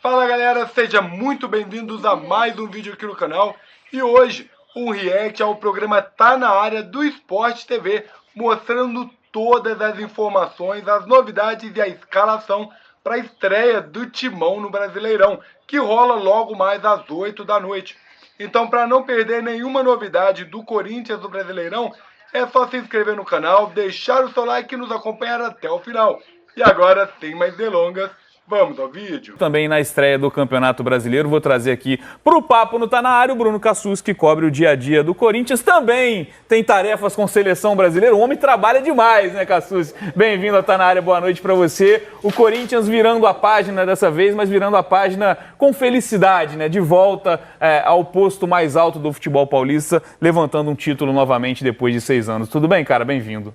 Fala galera, sejam muito bem-vindos a mais um vídeo aqui no canal. E hoje, um react ao programa Tá Na Área do Sport TV, mostrando todas as informações, as novidades e a escalação para a estreia do Timão no Brasileirão, que rola logo mais às 8 da noite. Então, para não perder nenhuma novidade do Corinthians no Brasileirão, é só se inscrever no canal, deixar o seu like e nos acompanhar até o final. E agora, sem mais delongas, vamos ao vídeo. Também na estreia do Campeonato Brasileiro, vou trazer aqui pro Papo no Tá Na Área o Bruno Cassus, que cobre o dia a dia do Corinthians. Também tem tarefas com seleção brasileira. O homem trabalha demais, né, Cassus? Bem-vindo ao Tá Na Área, boa noite pra você. O Corinthians virando a página dessa vez, mas virando a página com felicidade, né? De volta ao posto mais alto do futebol paulista, levantando um título novamente depois de 6 anos. Tudo bem, cara? Bem-vindo.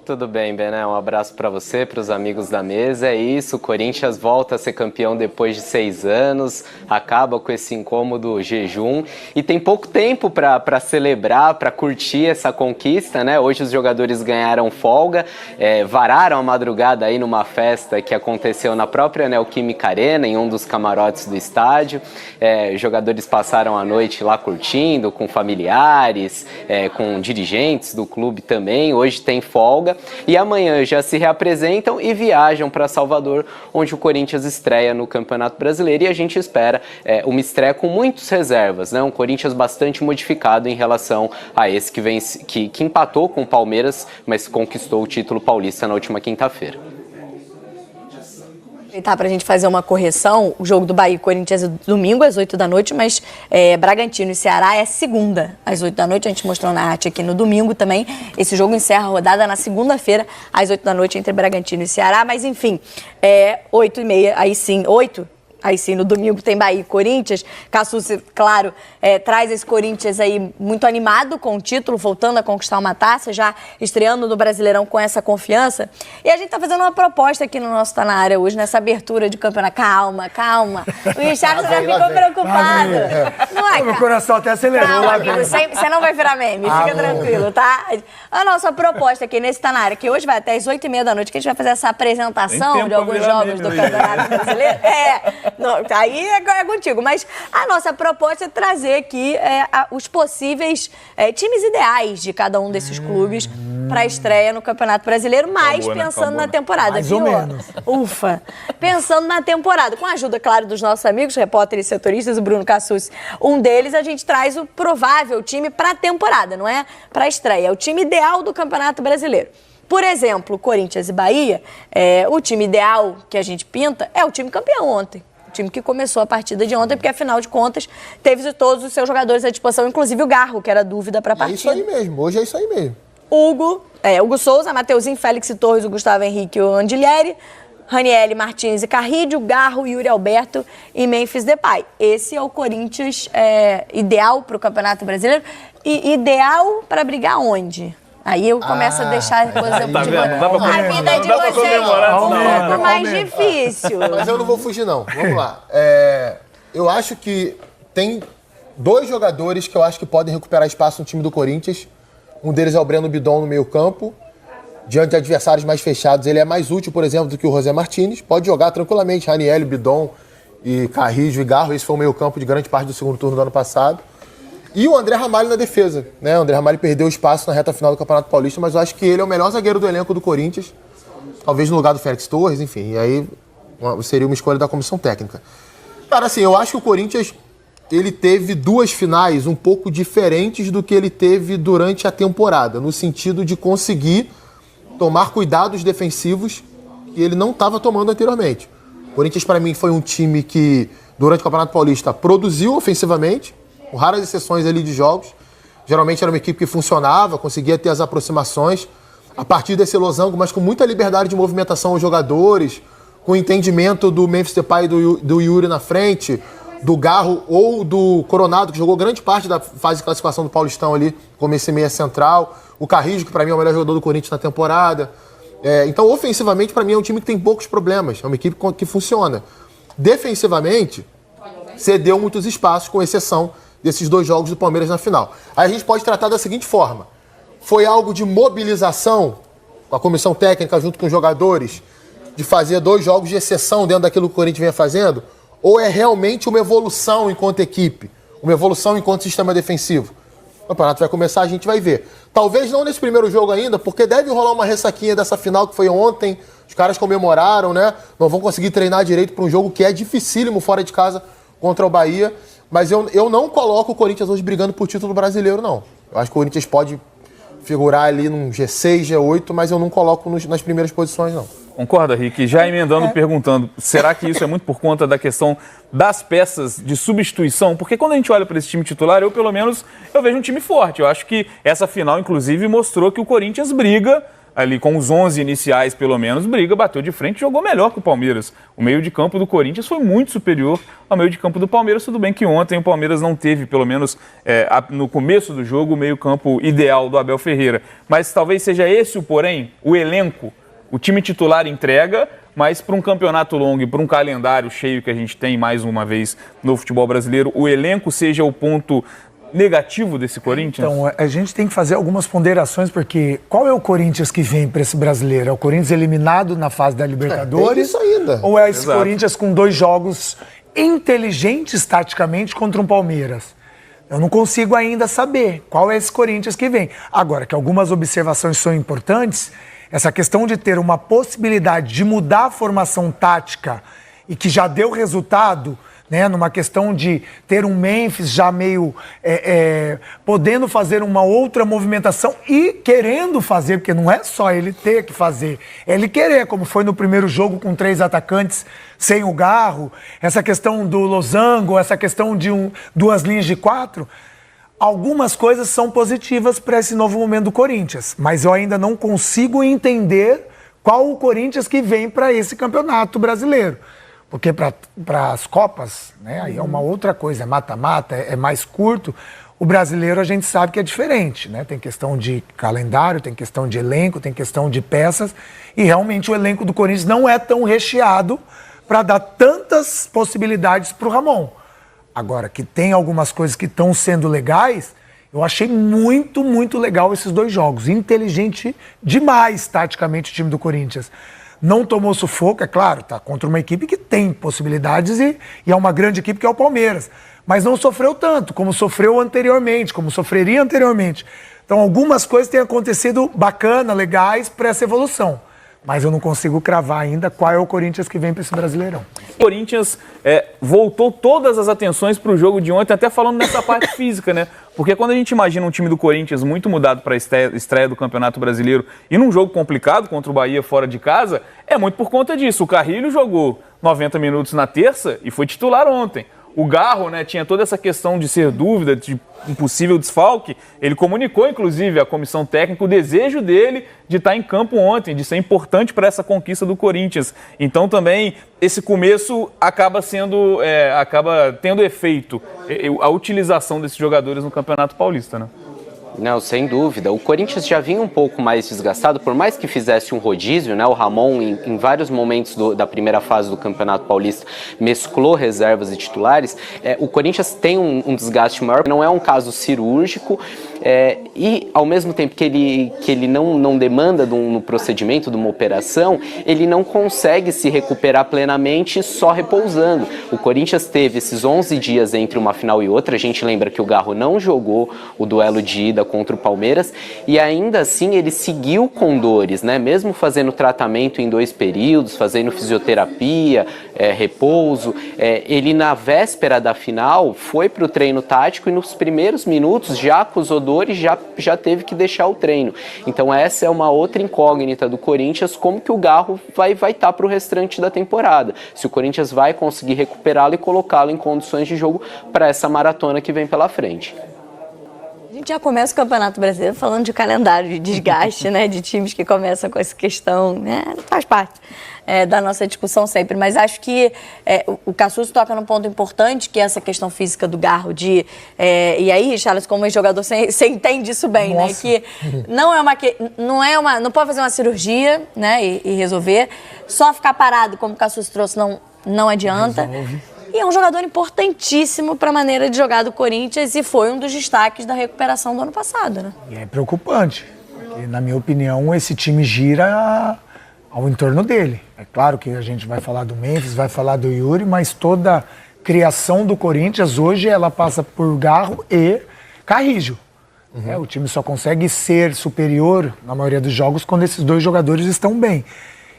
Tudo bem, Bené? Um abraço para você, para os amigos da mesa. É isso, o Corinthians volta a ser campeão depois de 6 anos, acaba com esse incômodo jejum e tem pouco tempo para celebrar, para curtir essa conquista, né? Hoje os jogadores ganharam folga, vararam a madrugada aí numa festa que aconteceu na própria Neoquímica Arena, em um dos camarotes do estádio. Os jogadores passaram a noite lá curtindo, com familiares, com dirigentes do clube também. Hoje tem folga. E amanhã já se reapresentam e viajam para Salvador, onde o Corinthians estreia no Campeonato Brasileiro. E a gente espera uma estreia com muitas reservas, né? Um Corinthians bastante modificado em relação a esse que empatou com o Palmeiras, mas conquistou o título paulista na última quinta-feira. Aproveitar para a gente fazer uma correção, o jogo do Bahia e Corinthians é domingo às 8 da noite, mas Bragantino e Ceará é segunda às 8 da noite, a gente mostrou na arte aqui no domingo também. Esse jogo encerra a rodada na segunda-feira às 8 da noite entre Bragantino e Ceará, mas enfim, 8h30, aí sim, 8. Aí sim, no domingo tem Bahia e Corinthians. Cassus, claro, traz esse Corinthians aí muito animado com o título, voltando a conquistar uma taça, já estreando no Brasileirão com essa confiança. E a gente tá fazendo uma proposta aqui no nosso Tá Na Área hoje, nessa abertura de campeonato. Calma, calma. O Richard já ficou preocupado. Não é, meu coração até acelerou. Calma, amigo, você não vai virar meme, fica tranquilo, tá? A nossa proposta aqui nesse Tá Na Área, que hoje vai até as 8h30 da noite, que a gente vai fazer essa apresentação de alguns jogos do Campeonato Brasileiro. Não, aí é contigo, mas a nossa proposta é trazer aqui os possíveis times ideais de cada um desses clubes para a estreia no Campeonato Brasileiro, mas pensando na temporada. Mais ou menos. Ufa! Pensando na temporada, com a ajuda, claro, dos nossos amigos, repórteres setoristas, o Bruno Cassus, um deles, a gente traz o provável time para a temporada, não é para a estreia, é o time ideal do Campeonato Brasileiro. Por exemplo, Corinthians e Bahia, o time ideal que a gente pinta é o time campeão ontem. O time que começou a partida de ontem, porque afinal de contas teve todos os seus jogadores à disposição, inclusive o Garro, que era dúvida para a partida. É isso aí mesmo, hoje é isso aí mesmo. Hugo Souza, Mateuzinho, Félix Torres, o Gustavo Henrique e o Andilieri, Ranieri, Martins e Carrídio, Garro, Yuri Alberto e Memphis Depay. Esse é o Corinthians ideal para o Campeonato Brasileiro. E ideal para brigar onde? Aí eu começo a deixar a coisa a vida de vocês um pouco mais difícil. Mas eu não vou fugir, não. Vamos lá. Eu acho que tem 2 jogadores que eu acho que podem recuperar espaço no time do Corinthians. Um deles é o Breno Bidon no meio-campo. Diante de adversários mais fechados, ele é mais útil, por exemplo, do que o José Martínez. Pode jogar tranquilamente Ranieri, Bidon e Carrijo e Garro. Esse foi o meio-campo de grande parte do segundo turno do ano passado. E o André Ramalho na defesa, né? O André Ramalho perdeu espaço na reta final do Campeonato Paulista, mas eu acho que ele é o melhor zagueiro do elenco do Corinthians, talvez no lugar do Félix Torres, enfim, e aí seria uma escolha da comissão técnica. Cara, assim, eu acho que o Corinthians, ele teve 2 finais um pouco diferentes do que ele teve durante a temporada, no sentido de conseguir tomar cuidados defensivos que ele não estava tomando anteriormente. O Corinthians, para mim, foi um time que, durante o Campeonato Paulista, produziu ofensivamente, com raras exceções ali de jogos. Geralmente era uma equipe que funcionava, conseguia ter as aproximações a partir desse losango, mas com muita liberdade de movimentação aos jogadores, com entendimento do Memphis Depay e do Yuri na frente, do Garro ou do Coronado, que jogou grande parte da fase de classificação do Paulistão ali, como esse meia central. O Carrijo, que para mim é o melhor jogador do Corinthians na temporada. Então, ofensivamente, para mim é um time que tem poucos problemas. É uma equipe que funciona. Defensivamente, cedeu muitos espaços, com exceção desses 2 jogos do Palmeiras na final. Aí a gente pode tratar da seguinte forma. Foi algo de mobilização, com a comissão técnica junto com os jogadores, de fazer 2 jogos de exceção dentro daquilo que o Corinthians vinha fazendo? Ou é realmente uma evolução enquanto equipe? Uma evolução enquanto sistema defensivo? O campeonato vai começar, a gente vai ver. Talvez não nesse primeiro jogo ainda, porque deve rolar uma ressaquinha dessa final que foi ontem. Os caras comemoraram, né? Não vão conseguir treinar direito para um jogo que é dificílimo fora de casa contra o Bahia. Mas eu não coloco o Corinthians hoje brigando por título brasileiro, não. Eu acho que o Corinthians pode figurar ali num G6, G8, mas eu não coloco nas primeiras posições, não. Concorda, Rick? Já emendando, perguntando, será que isso é muito por conta da questão das peças de substituição? Porque quando a gente olha para esse time titular, eu vejo um time forte. Eu acho que essa final, inclusive, mostrou que o Corinthians briga, ali com os 11 iniciais pelo menos, bateu de frente e jogou melhor que o Palmeiras. O meio de campo do Corinthians foi muito superior ao meio de campo do Palmeiras. Tudo bem que ontem o Palmeiras não teve, pelo menos no começo do jogo, o meio campo ideal do Abel Ferreira. Mas talvez seja esse o porém, o elenco. O time titular entrega, mas para um campeonato longo e para um calendário cheio que a gente tem, mais uma vez, no futebol brasileiro, o elenco seja o ponto negativo desse Corinthians? Então, a gente tem que fazer algumas ponderações, porque qual é o Corinthians que vem para esse brasileiro? É o Corinthians eliminado na fase da Libertadores? Isso ainda. Ou é esse Exato. Corinthians com 2 jogos inteligentes taticamente contra um Palmeiras? Eu não consigo ainda saber qual é esse Corinthians que vem. Agora, que algumas observações são importantes, essa questão de ter uma possibilidade de mudar a formação tática e que já deu resultado, né, numa questão de ter um Memphis já meio podendo fazer uma outra movimentação e querendo fazer, porque não é só ele ter que fazer, é ele querer, como foi no primeiro jogo com 3 atacantes sem o Garro, essa questão do losango, essa questão de 2 linhas de 4... Algumas coisas são positivas para esse novo momento do Corinthians, mas eu ainda não consigo entender qual o Corinthians que vem para esse campeonato brasileiro. Porque para as Copas, né, aí é uma outra coisa, é mata-mata, é mais curto. O brasileiro a gente sabe que é diferente, né? Tem questão de calendário, tem questão de elenco, tem questão de peças, e realmente o elenco do Corinthians não é tão recheado para dar tantas possibilidades para o Ramon. Agora, que tem algumas coisas que estão sendo legais, eu achei muito, muito legal esses 2 jogos. Inteligente demais, taticamente, o time do Corinthians. Não tomou sufoco, é claro, tá contra uma equipe que tem possibilidades e é uma grande equipe que é o Palmeiras. Mas não sofreu tanto, como sofreu anteriormente, como sofreria anteriormente. Então, algumas coisas têm acontecido bacana, legais, para essa evolução. Mas eu não consigo cravar ainda qual é o Corinthians que vem para esse Brasileirão. O Corinthians voltou todas as atenções para o jogo de ontem, até falando nessa parte física, né? Porque quando a gente imagina um time do Corinthians muito mudado para a estreia do Campeonato Brasileiro e num jogo complicado contra o Bahia fora de casa, é muito por conta disso. O Carrilho jogou 90 minutos na terça e foi titular ontem. O Garro, né, tinha toda essa questão de ser dúvida, de um possível desfalque. Ele comunicou, inclusive, à comissão técnica o desejo dele de estar em campo ontem, de ser importante para essa conquista do Corinthians. Então, também, esse começo acaba tendo efeito, a utilização desses jogadores no Campeonato Paulista, né? Não, sem dúvida. O Corinthians já vinha um pouco mais desgastado, por mais que fizesse um rodízio, né? O Ramon, em vários momentos da primeira fase do Campeonato Paulista, mesclou reservas e titulares. O Corinthians tem um desgaste maior, não é um caso cirúrgico, e ao mesmo tempo que ele não demanda no procedimento, de uma operação, ele não consegue se recuperar plenamente só repousando. O Corinthians teve esses 11 dias entre uma final e outra. A gente lembra que o Garro não jogou o duelo de ida contra o Palmeiras, e ainda assim ele seguiu com dores, né? Mesmo fazendo tratamento em 2 períodos, fazendo fisioterapia, repouso, ele na véspera da final foi para o treino tático e nos primeiros minutos já acusou dores, já teve que deixar o treino. Então essa é uma outra incógnita do Corinthians, como que o Garro vai estar para o restante da temporada, se o Corinthians vai conseguir recuperá-lo e colocá-lo em condições de jogo para essa maratona que vem pela frente. A gente já começa o Campeonato Brasileiro falando de calendário, de desgaste, né? De times que começam com essa questão, né? Faz parte da nossa discussão sempre. Mas acho que o Cassucci toca num ponto importante, que é essa questão física do Garro. E aí, Charles, como jogador, você entende isso bem, nossa, né? Que não pode fazer uma cirurgia, né? E resolver. Só ficar parado, como o Cassucci trouxe, não adianta. Resolve. E é um jogador importantíssimo para a maneira de jogar do Corinthians e foi um dos destaques da recuperação do ano passado, né? E é preocupante, porque, na minha opinião, esse time gira ao entorno dele. É claro que a gente vai falar do Memphis, vai falar do Yuri, mas toda criação do Corinthians hoje ela passa por Garro e Carrillo. O time só consegue ser superior na maioria dos jogos quando esses dois jogadores estão bem.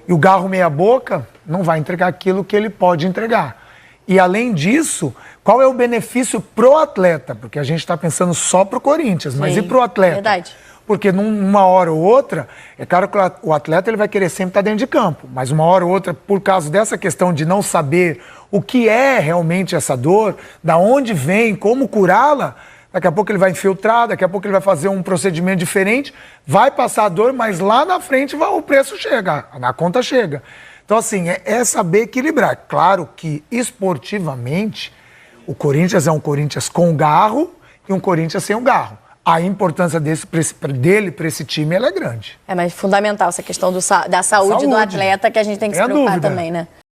E o Garro meia boca não vai entregar aquilo que ele pode entregar. E além disso, qual é o benefício pro atleta? Porque a gente está pensando só pro Corinthians, mas e pro atleta? Verdade. Porque numa hora ou outra, é claro que o atleta ele vai querer sempre estar dentro de campo, mas uma hora ou outra, por causa dessa questão de não saber o que é realmente essa dor, da onde vem, como curá-la, daqui a pouco ele vai infiltrar, daqui a pouco ele vai fazer um procedimento diferente, vai passar a dor, mas lá na frente o preço chega, a conta chega. Então, assim, é saber equilibrar. Claro que, esportivamente, o Corinthians é um Corinthians com Garro e um Corinthians sem o Garro. A importância dele para esse time ela é grande. Mas fundamental essa questão da saúde do atleta, que a gente tem que se preocupar também, né?